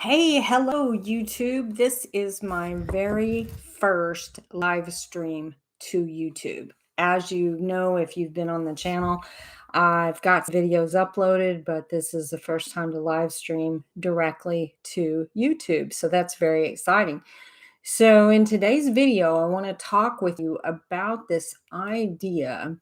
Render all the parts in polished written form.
Hey, hello, YouTube. This is my very first live stream to YouTube. As you know, if you've been on the channel, I've got videos uploaded, but this is the first time to live stream directly to YouTube. So that's very exciting. So in today's video, I want to talk with you about this idea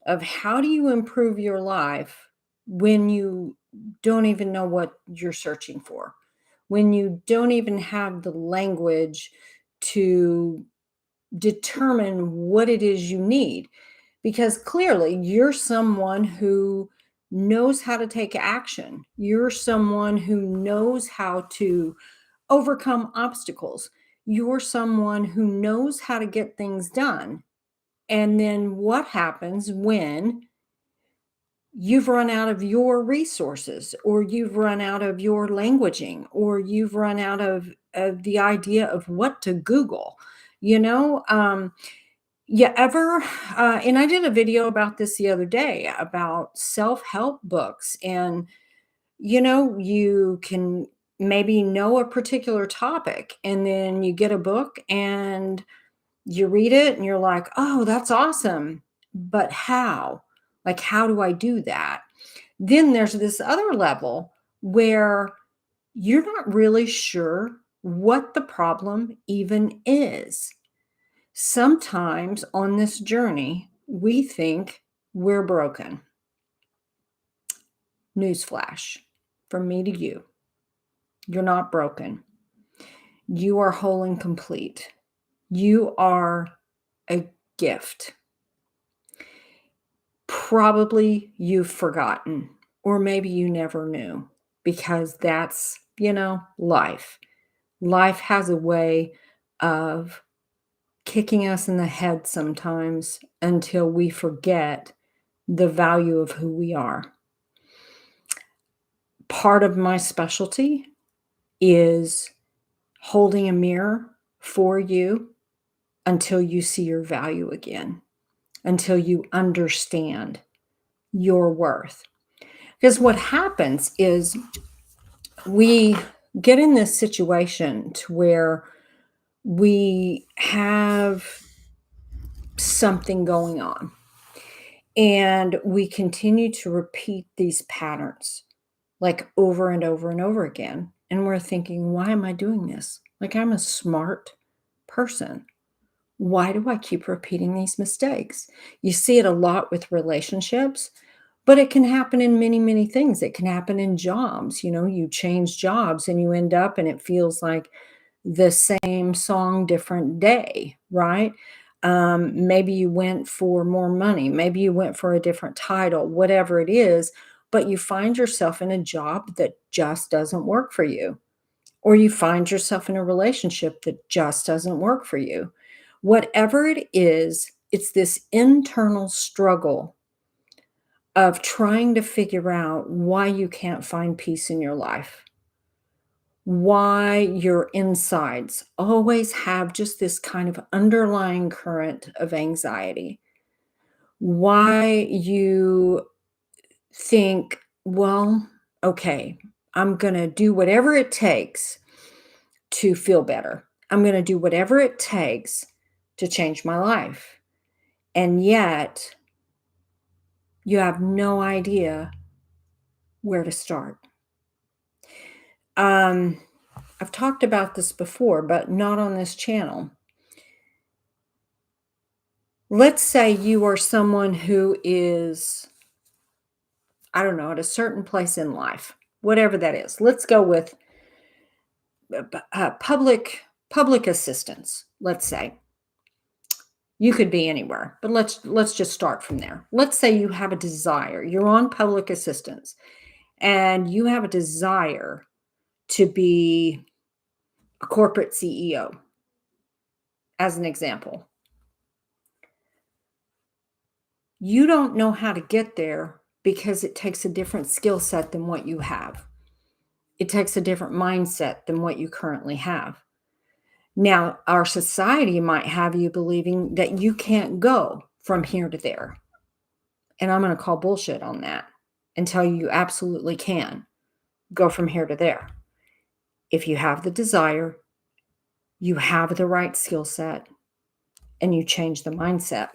of how do you improve your life when you don't even know what you're searching for, when you don't even have the language to determine what it is you need. Because clearly you're someone who knows how to take action. You're someone who knows how to overcome obstacles. You're someone who knows how to get things done. And then what happens when you've run out of your resources, or you've run out of your languaging, or you've run out of the idea of what to Google? You know, you ever, and I did a video about this the other day about self-help books. And, you can maybe know a particular topic, and then you get a book and you read it and you're like, oh, that's awesome. But how? Like, how do I do that? Then there's this other level where you're not really sure what the problem even is. Sometimes on this journey, we think we're broken. Newsflash from me to you: you're not broken. You are whole and complete. You are a gift. Probably you've forgotten, or maybe you never knew, because that's, life. Life has a way of kicking us in the head sometimes until we forget the value of who we are. Part of my specialty is holding a mirror for you until you see your value again, until you understand your worth. Because what happens is we get in this situation to where we have something going on, and we continue to repeat these patterns like over and over and over again. And we're thinking, why am I doing this? Like, I'm a smart person. Why do I keep repeating these mistakes? You see it a lot with relationships, but it can happen in many, many things. It can happen in jobs. You change jobs and you end up, and it feels like the same song, different day, right? Maybe you went for more money. Maybe you went for a different title, whatever it is, but you find yourself in a job that just doesn't work for you, or you find yourself in a relationship that just doesn't work for you. Whatever it is, it's this internal struggle of trying to figure out why you can't find peace in your life, why your insides always have just this kind of underlying current of anxiety, why you think, well, okay, I'm going to do whatever it takes to feel better. I'm going to do whatever it takes to change my life. And yet, you have no idea where to start. I've talked about this before, but not on this channel. Let's say you are someone who is, I don't know, at a certain place in life, whatever that is. Let's go with public assistance. Let's say you could be anywhere, but let's just start from there. Let's say you have a desire. You're on public assistance, and you have a desire to be a corporate CEO, as an example. You don't know how to get there because it takes a different skill set than what you have. It takes a different mindset than what you currently have. Now, our society might have you believing that you can't go from here to there. And I'm going to call bullshit on that and tell you absolutely can go from here to there. If you have the desire, you have the right skill set, and you change the mindset.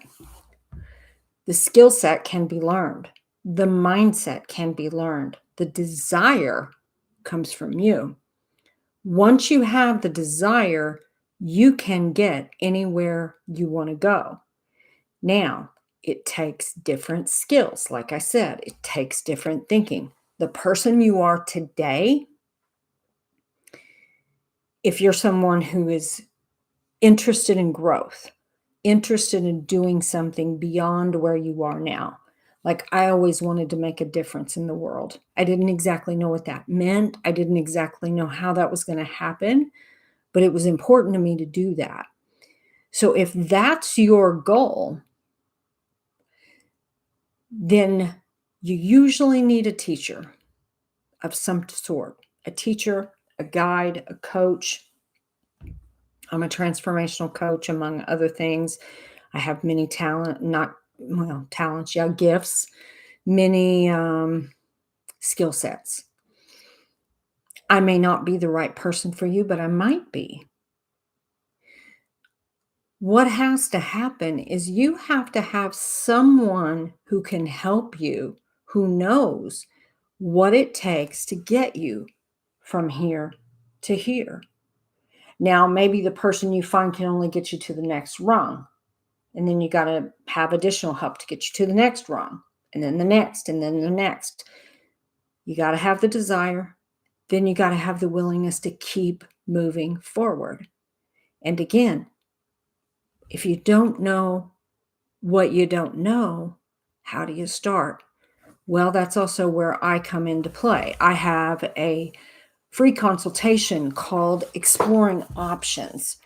The skill set can be learned. The mindset can be learned. The desire comes from you. Once you have the desire, you can get anywhere you want to go. Now, it takes different skills. Like I said, it takes different thinking. The person you are today, if you're someone who is interested in growth, interested in doing something beyond where you are now. Like I always wanted to make a difference in the world. I didn't exactly know what that meant. I didn't exactly know how that was going to happen, but it was important to me to do that. So if that's your goal, then you usually need a teacher of some sort, a teacher, a guide, a coach. I'm a transformational coach, among other things. I have many talents, yeah, gifts, many skill sets. I may not be the right person for you, but I might be. What has to happen is you have to have someone who can help you, who knows what it takes to get you from here to here. Now, maybe the person you find can only get you to the next rung. And then you got to have additional help to get you to the next rung, and then the next, and then the next. You got to have the desire. Then you got to have the willingness to keep moving forward. And again, if you don't know what you don't know, how do you start? Well, that's also where I come into play. I have a free consultation called Exploring Options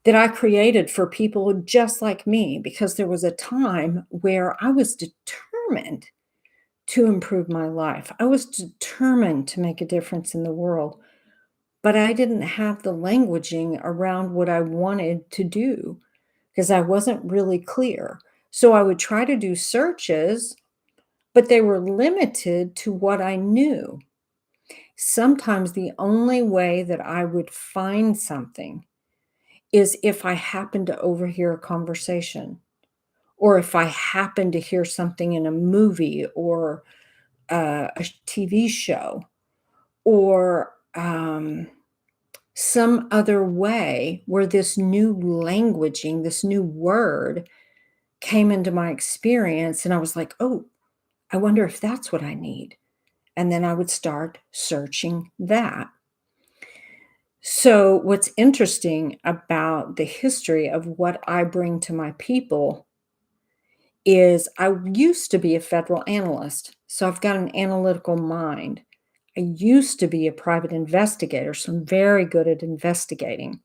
that I created for people just like me, because there was a time where I was determined to improve my life. I was determined to make a difference in the world, but I didn't have the languaging around what I wanted to do because I wasn't really clear. So I would try to do searches, but they were limited to what I knew. Sometimes the only way that I would find something is if I happen to overhear a conversation, or if I happen to hear something in a movie or a TV show, or some other way where this new languaging, this new word came into my experience. And I was like, oh, I wonder if that's what I need. And then I would start searching that. So, what's interesting about the history of what I bring to my people is I used to be a federal analyst. So, I've got an analytical mind. I used to be a private investigator, so I'm very good at investigating.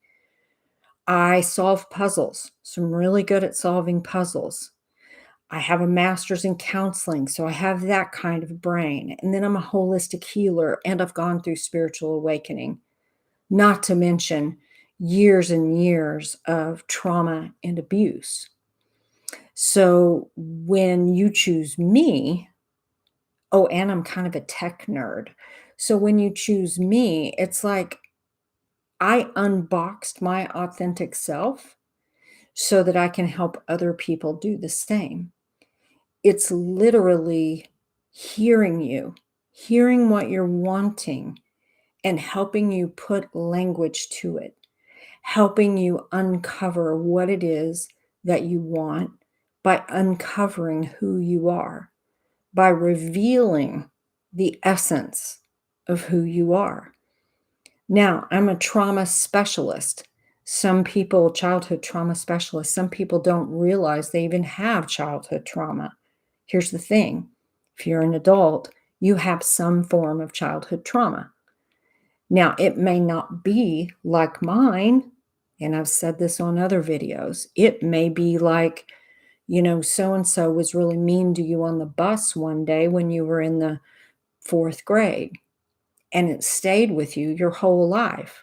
I solve puzzles, so I'm really good at solving puzzles. I have a master's in counseling, so I have that kind of brain. And then I'm a holistic healer, and I've gone through spiritual awakening, not to mention years and years of trauma and abuse. So when you choose me, oh, and I'm kind of a tech nerd. So when you choose me, it's like I unboxed my authentic self so that I can help other people do the same. It's literally hearing you, hearing what you're wanting, and helping you put language to it, helping you uncover what it is that you want by uncovering who you are, by revealing the essence of who you are. Now, I'm a trauma specialist. Some people, childhood trauma specialists, some people don't realize they even have childhood trauma. Here's the thing, if you're an adult, you have some form of childhood trauma. Now, it may not be like mine, and I've said this on other videos. It may be like, so and so was really mean to you on the bus one day when you were in the fourth grade, and it stayed with you your whole life.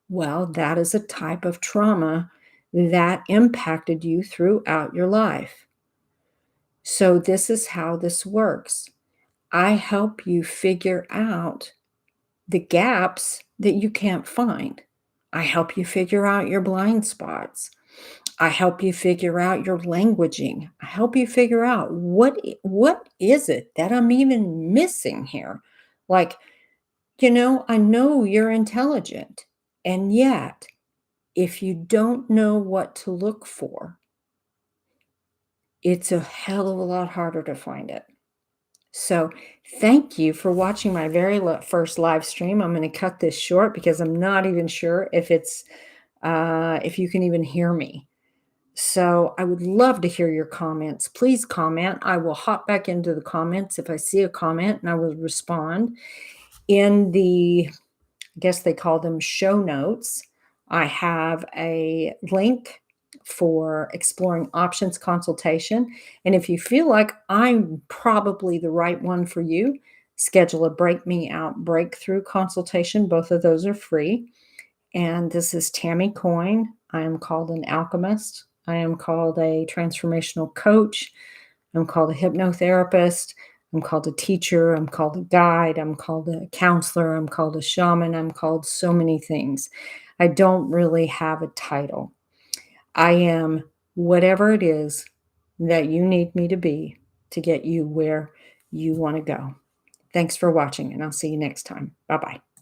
Well, that is a type of trauma that impacted you throughout your life. So, this is how this works. I help you figure out the gaps that you can't find. I help you figure out your blind spots. I help you figure out your languaging. I help you figure out what is it that I'm even missing here? Like, I know you're intelligent, and yet if you don't know what to look for, it's a hell of a lot harder to find it. So, thank you for watching my very first live stream. I'm going to cut this short because I'm not even sure if you can even hear me. So, I would love to hear your comments. Please comment. I will hop back into the comments if I see a comment, and I will respond. In the, I guess they call them show notes, I have a link for exploring options consultation. And if you feel like I'm probably the right one for you, schedule a Break Me Out breakthrough consultation. Both of those are free. And this is Tammy Coyne. I am called an alchemist. I am called a transformational coach. I'm called a hypnotherapist. I'm called a teacher. I'm called a guide. I'm called a counselor. I'm called a shaman. I'm called so many things. I don't really have a title. I am whatever it is that you need me to be to get you where you want to go. Thanks for watching, and I'll see you next time. Bye bye.